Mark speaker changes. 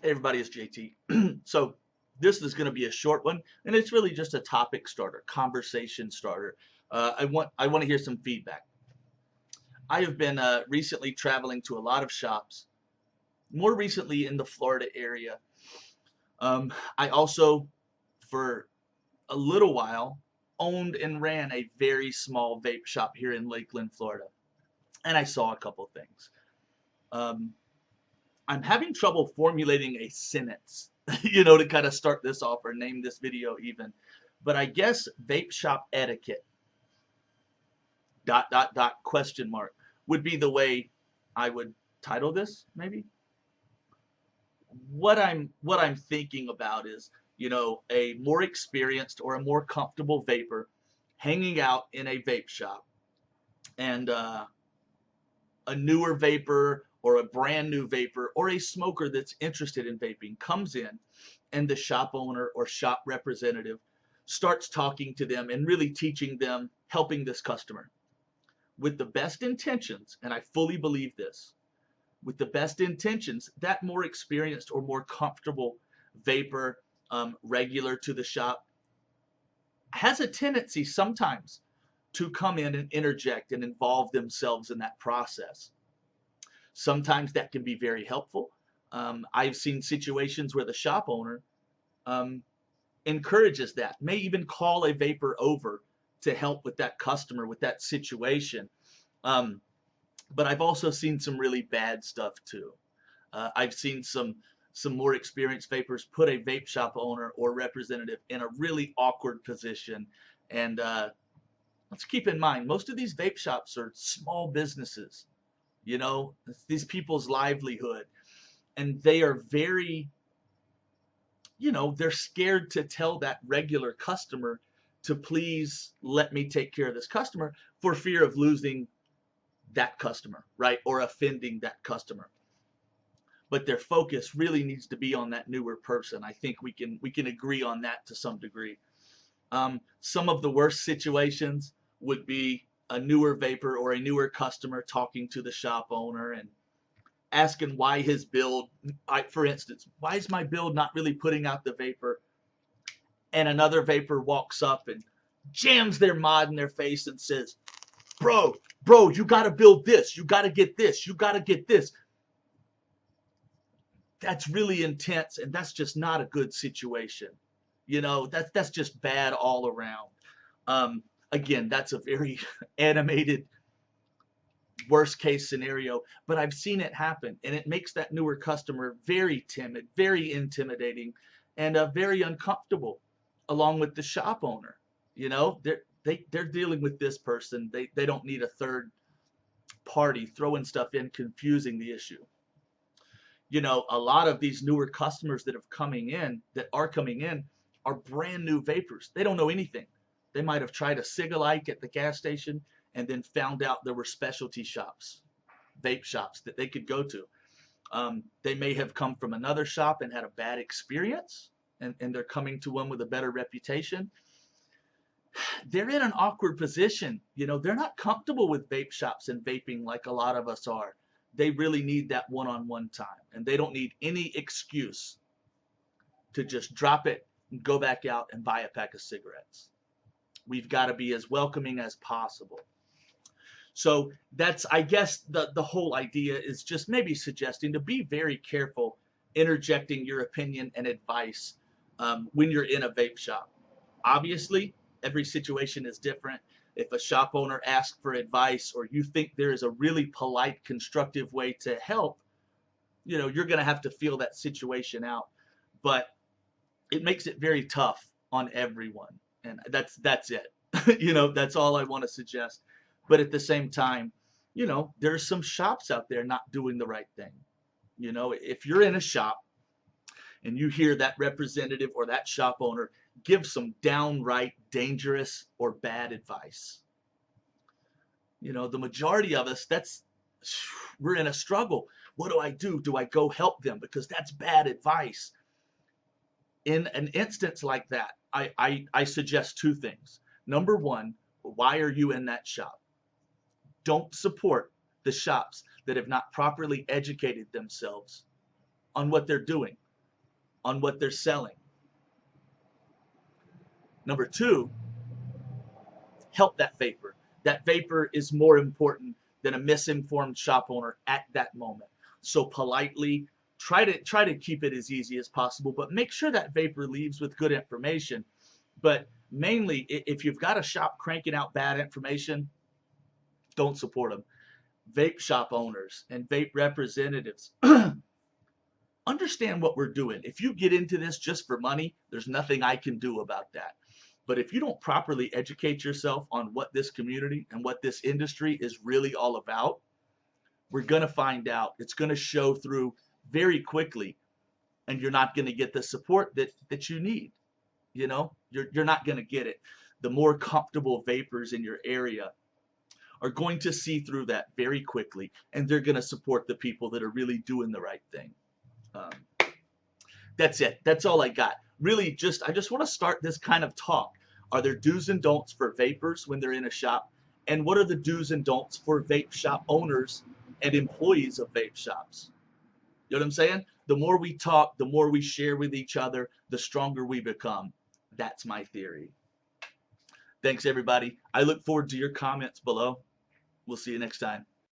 Speaker 1: Hey everybody, it's JT. So this is going to be a short one, and it's really just a topic starter, conversation starter. I want to hear some feedback. I have been recently traveling to a lot of shops, more recently in the Florida area. I also, for a little while, owned and ran a very small vape shop here in Lakeland, Florida, and I saw a couple things. Um, I'm having trouble formulating a sentence, to kind of start this off or name this video even. But I guess vape shop etiquette dot dot dot question mark would be the way I would title this, maybe. What I'm thinking about is, a more experienced or a more comfortable vapor hanging out in a vape shop, and a newer vapor or a brand new vapor or a smoker that's interested in vaping comes in, and the shop owner or shop representative starts talking to them and really teaching them, helping this customer with the best intentions. And I fully believe this, with the best intentions, that more experienced or more comfortable vapor, regular to the shop, has a tendency sometimes to come in and interject and involve themselves in that process. Sometimes that can be very helpful. I've seen situations where the shop owner um, encourages that, may even call a vapor over to help with that customer, with that situation. Um, but I've also seen some really bad stuff too. I've seen some more experienced vapors put a vape shop owner or representative in a really awkward position. And let's keep in mind, most of these vape shops are small businesses. It's these people's livelihood, and they are very, they're scared to tell that regular customer to please let me take care of this customer for fear of losing that customer, right? Or offending that customer. But their focus really needs to be on that newer person. I think we can agree on that to some degree. Some of the worst situations would be a newer vapor or a newer customer talking to the shop owner and asking why his build, for instance, why is my build not really putting out the vapor? And another vapor walks up and jams their mod in their face and says, bro, you got to build this. You got to get this. You got to get this. That's really intense, and that's just not a good situation. That's just bad all around. Again, that's a very animated worst case scenario, but I've seen it happen, and it makes that newer customer very timid, very intimidating, and very uncomfortable, along with the shop owner. They're dealing with this person. They don't need a third party throwing stuff in, confusing the issue. A lot of these newer customers that are coming in are brand new vapors. They don't know anything. They might have tried a cig-alike at the gas station and then found out there were specialty shops, vape shops that they could go to. They may have come from another shop and had a bad experience, and they're coming to one with a better reputation. They're in an awkward position. They're not comfortable with vape shops and vaping like a lot of us are. They really need that one-on-one time, and they don't need any excuse to just drop it and go back out and buy a pack of cigarettes. We've got to be as welcoming as possible. So that's, I guess, the whole idea is just maybe suggesting to be very careful interjecting your opinion and advice when you're in a vape shop. Obviously, every situation is different. If a shop owner asks for advice, or you think there is a really polite, constructive way to help, you're going to have to feel that situation out. But it makes it very tough on everyone. And that's it. That's all I want to suggest. But at the same time, there's some shops out there not doing the right thing. If you're in a shop and you hear that representative or that shop owner give some downright dangerous or bad advice, the majority of us, we're in a struggle. What do I do? Do I go help them? Because that's bad advice. In an instance like that, I suggest two things. Number one, why are you in that shop? Don't support the shops that have not properly educated themselves on what they're doing. on what they're selling. Number two, help that vapor. That vapor is more important than a misinformed shop owner at that moment. So politely try to keep it as easy as possible, but make sure that vapor leaves with good information. But mainly, if you've got a shop cranking out bad information, don't support them. Vape shop owners and vape representatives, understand what we're doing. If you get into this just for money, there's nothing I can do about that. But if you don't properly educate yourself on what this community and what this industry is really all about, we're going to find out. It's going to show through very quickly, and you're not going to get the support that you need. You know, you're not going to get it. The more comfortable vapors in your area are going to see through that very quickly, and they're going to support the people that are really doing the right thing. Um, that's it. That's all I got. Really, I just want to start this kind of talk. Are there do's and don'ts for vapors when they're in a shop? And what are the do's and don'ts for vape shop owners and employees of vape shops? You know what I'm saying? The more we talk, the more we share with each other, the stronger we become. That's my theory. Thanks, everybody. I look forward to your comments below. We'll see you next time.